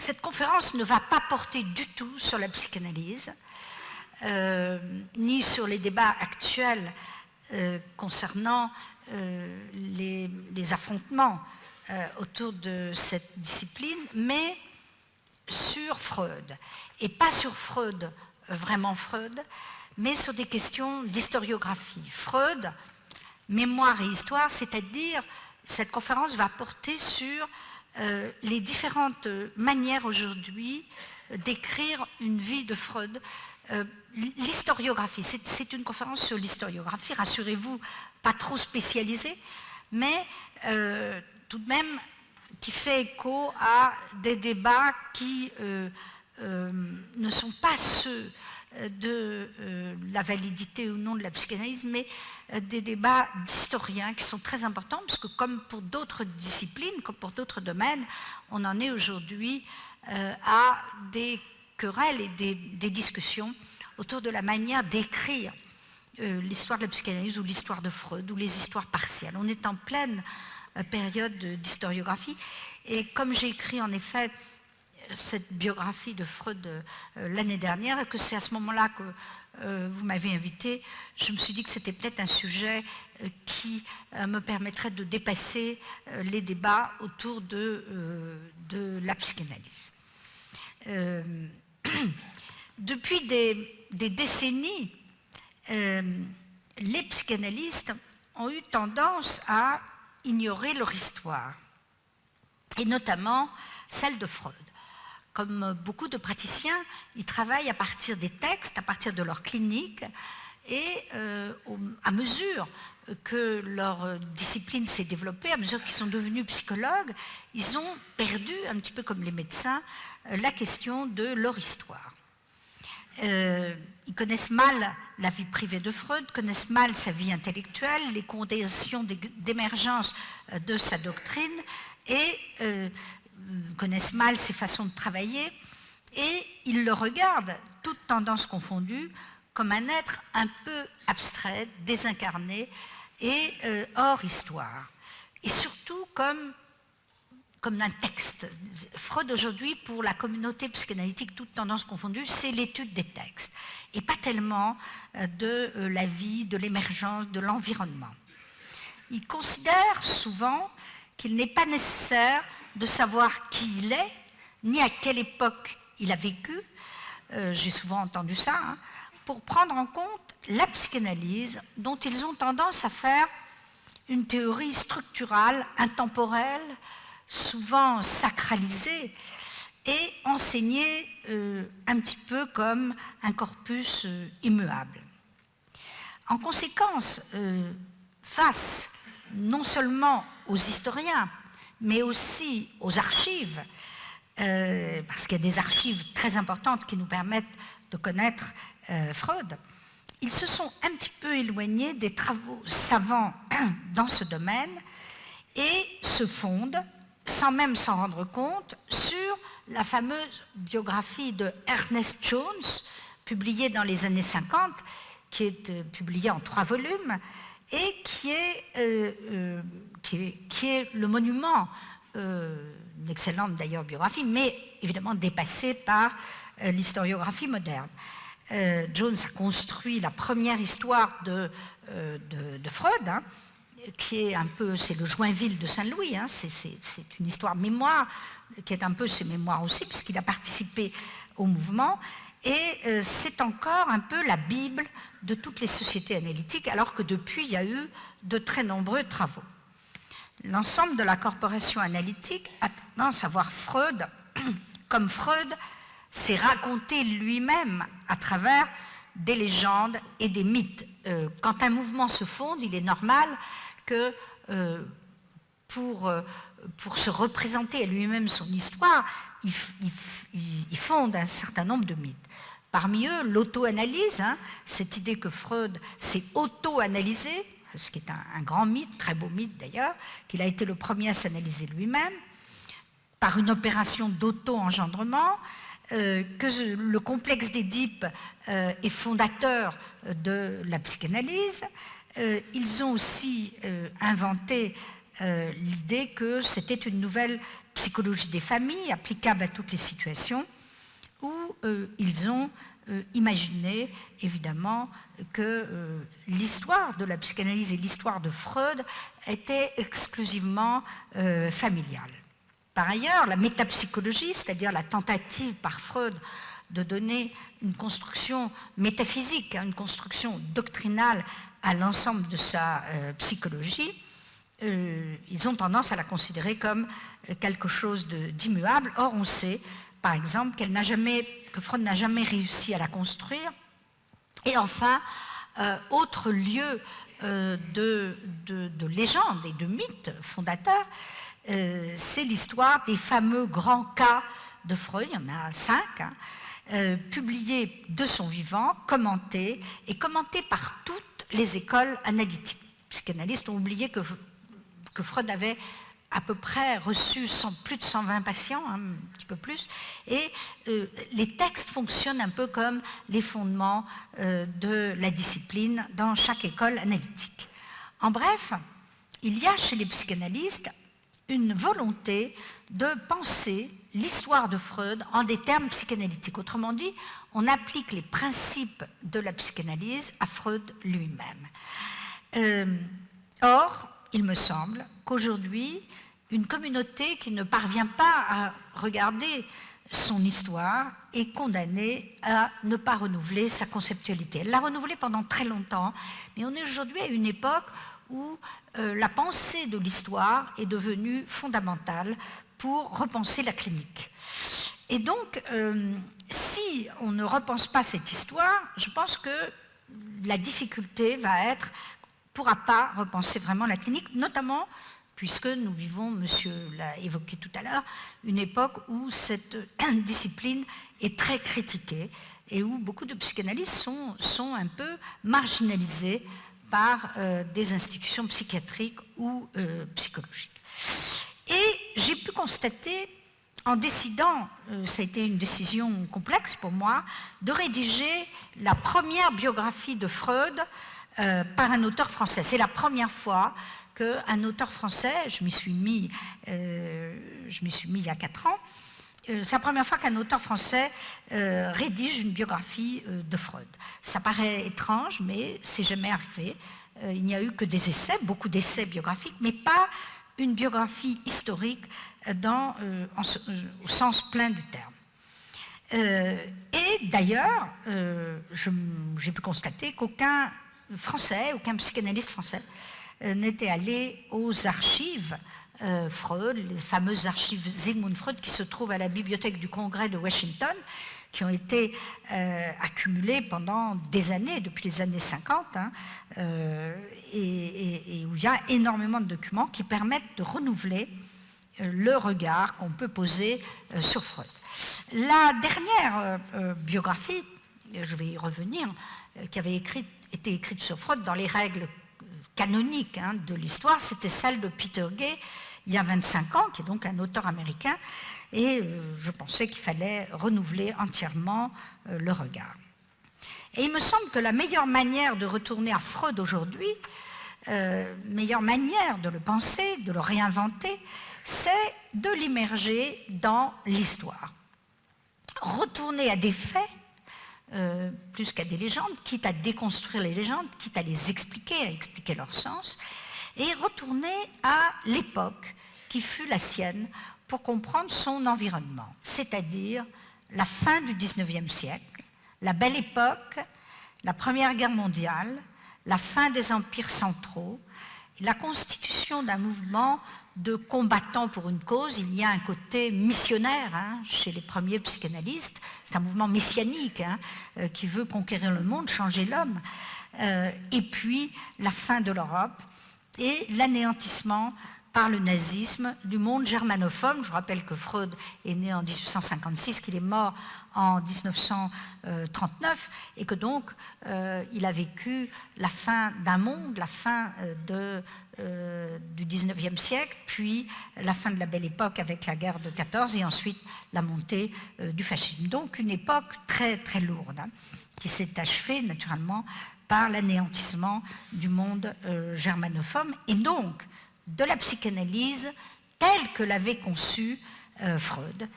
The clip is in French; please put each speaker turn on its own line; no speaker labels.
Cette conférence ne va pas porter du tout sur la psychanalyse, ni sur les débats actuels concernant les affrontements autour de cette discipline, mais sur Freud. Et pas sur Freud, vraiment Freud, mais sur des questions d'historiographie. Freud, mémoire et histoire, c'est-à-dire cette conférence va porter sur les différentes manières aujourd'hui d'écrire une vie de Freud. L'historiographie, c'est une conférence sur l'historiographie, rassurez-vous, pas trop spécialisée, mais tout de même qui fait écho à des débats qui ne sont pas ceux de la validité ou non de la psychanalyse, mais des débats d'historiens qui sont très importants, parce que comme pour d'autres disciplines, comme pour d'autres domaines, on en est aujourd'hui à des querelles et des discussions autour de la manière d'écrire l'histoire de la psychanalyse ou l'histoire de Freud ou les histoires partielles. On est en pleine période d'historiographie, et comme j'ai écrit en effet cette biographie de Freud l'année dernière, et que c'est à ce moment-là que vous m'avez invité, je me suis dit que c'était peut-être un sujet qui me permettrait de dépasser les débats autour de la psychanalyse. Depuis des décennies, les psychanalystes ont eu tendance à ignorer leur histoire, et notamment celle de Freud. Comme beaucoup de praticiens, ils travaillent à partir des textes, à partir de leur clinique, et à mesure que leur discipline s'est développée, à mesure qu'ils sont devenus psychologues, ils ont perdu, un petit peu comme les médecins, la question de leur histoire. Ils connaissent mal la vie privée de Freud, connaissent mal sa vie intellectuelle, les conditions d'émergence de sa doctrine, et connaissent mal ses façons de travailler, et ils le regardent, toutes tendances confondues, comme un être un peu abstrait, désincarné et hors histoire. Et surtout comme un texte. Freud aujourd'hui, pour la communauté psychanalytique, toutes tendances confondues, c'est l'étude des textes, et pas tellement de la vie, de l'émergence, de l'environnement. Il considère souvent qu'il n'est pas nécessaire de savoir qui il est, ni à quelle époque il a vécu, j'ai souvent entendu ça, hein, pour prendre en compte la psychanalyse, dont ils ont tendance à faire une théorie structurale, intemporelle, souvent sacralisée, et enseignée un petit peu comme un corpus immuable. En conséquence, face non seulement aux historiens, mais aussi aux archives, parce qu'il y a des archives très importantes qui nous permettent de connaître Freud, ils se sont un petit peu éloignés des travaux savants dans ce domaine et se fondent, sans même s'en rendre compte, sur la fameuse biographie de Ernest Jones, publiée dans les années 50, qui est publiée en 3 volumes, et qui est le monument, une excellente d'ailleurs biographie, mais évidemment dépassée par l'historiographie moderne. Jones a construit la première histoire de Freud, hein, qui est un peu, c'est le Joinville de Saint-Louis, hein, c'est une histoire mémoire, qui est un peu ses mémoires aussi, puisqu'il a participé au mouvement, et c'est encore un peu la Bible de toutes les sociétés analytiques, alors que depuis, il y a eu de très nombreux travaux. L'ensemble de la corporation analytique a tendance à voir Freud comme Freud s'est raconté lui-même à travers des légendes et des mythes. Quand un mouvement se fonde, il est normal que pour se représenter à lui-même son histoire, il fonde un certain nombre de mythes. Parmi eux, l'auto-analyse, hein, cette idée que Freud s'est auto-analysé, ce qui est un grand mythe, très beau mythe d'ailleurs, qu'il a été le premier à s'analyser lui-même, par une opération d'auto-engendrement, que le complexe d'Édipe est fondateur de la psychanalyse. Ils ont aussi inventé l'idée que c'était une nouvelle psychologie des familles, applicable à toutes les situations, où ils ont imaginé, évidemment, que l'histoire de la psychanalyse et l'histoire de Freud étaient exclusivement familiales. Par ailleurs, la métapsychologie, c'est-à-dire la tentative par Freud de donner une construction métaphysique, une construction doctrinale à l'ensemble de sa psychologie, ils ont tendance à la considérer comme quelque chose d'immuable. Or, on sait, par exemple, que Freud n'a jamais réussi à la construire. Et enfin, autre lieu de légende et de mythe fondateur, c'est l'histoire des fameux grands cas de Freud, il y en a 5, publiés de son vivant, commentés par toutes les écoles analytiques. Les psychanalystes ont oublié que Freud avait à peu près reçu plus de 120 patients, un petit peu plus, et les textes fonctionnent un peu comme les fondements de la discipline dans chaque école analytique. En bref, il y a chez les psychanalystes une volonté de penser l'histoire de Freud en des termes psychanalytiques. Autrement dit, on applique les principes de la psychanalyse à Freud lui-même. Or, il me semble qu'aujourd'hui, une communauté qui ne parvient pas à regarder son histoire est condamnée à ne pas renouveler sa conceptualité. Elle l'a renouvelée pendant très longtemps, mais on est aujourd'hui à une époque où la pensée de l'histoire est devenue fondamentale pour repenser la clinique. Et donc, si on ne repense pas cette histoire, je pense que la difficulté va être ne pourra pas repenser vraiment la clinique, notamment puisque nous vivons, monsieur l'a évoqué tout à l'heure, une époque où cette discipline est très critiquée et où beaucoup de psychanalystes sont un peu marginalisés par des institutions psychiatriques ou psychologiques. Et j'ai pu constater, en décidant, ça a été une décision complexe pour moi, de rédiger la première biographie de Freud par un auteur français. C'est la première fois qu'un auteur français, je m'y suis mis il y a 4 ans, c'est la première fois qu'un auteur français rédige une biographie de Freud. Ça paraît étrange, mais c'est jamais arrivé. Il n'y a eu que des essais, beaucoup d'essais biographiques, mais pas une biographie historique au sens plein du terme. Et d'ailleurs, j'ai pu constater qu'aucun psychanalyste français n'était allé aux archives Freud, les fameuses archives Sigmund Freud qui se trouvent à la bibliothèque du Congrès de Washington, qui ont été accumulées pendant des années, depuis les années 50, et où il y a énormément de documents qui permettent de renouveler le regard qu'on peut poser sur Freud. La dernière biographie, je vais y revenir, qui avait été écrite sur Freud dans les règles canoniques de l'histoire, c'était celle de Peter Gay, il y a 25 ans, qui est donc un auteur américain, et je pensais qu'il fallait renouveler entièrement le regard. Et il me semble que la meilleure manière de retourner à Freud aujourd'hui, meilleure manière de le penser, de le réinventer, c'est de l'immerger dans l'histoire. Retourner à des faits, plus qu'à des légendes, quitte à déconstruire les légendes, quitte à les expliquer, à expliquer leur sens, et retourner à l'époque qui fut la sienne pour comprendre son environnement, c'est-à-dire la fin du XIXe siècle, la Belle Époque, la Première Guerre mondiale, la fin des empires centraux, la constitution d'un mouvement de combattants pour une cause. Il y a un côté missionnaire chez les premiers psychanalystes, c'est un mouvement messianique qui veut conquérir le monde, changer l'homme, et puis la fin de l'Europe et l'anéantissement par le nazisme du monde germanophone. Je vous rappelle que Freud est né en 1856, qu'il est mort en 1939, et que donc il a vécu la fin d'un monde, la fin du XIXe siècle, puis la fin de la Belle Époque avec la guerre de 14 et ensuite la montée du fascisme. Donc une époque très très lourde qui s'est achevée naturellement par l'anéantissement du monde germanophone, et donc de la psychanalyse telle que l'avait conçue Freud.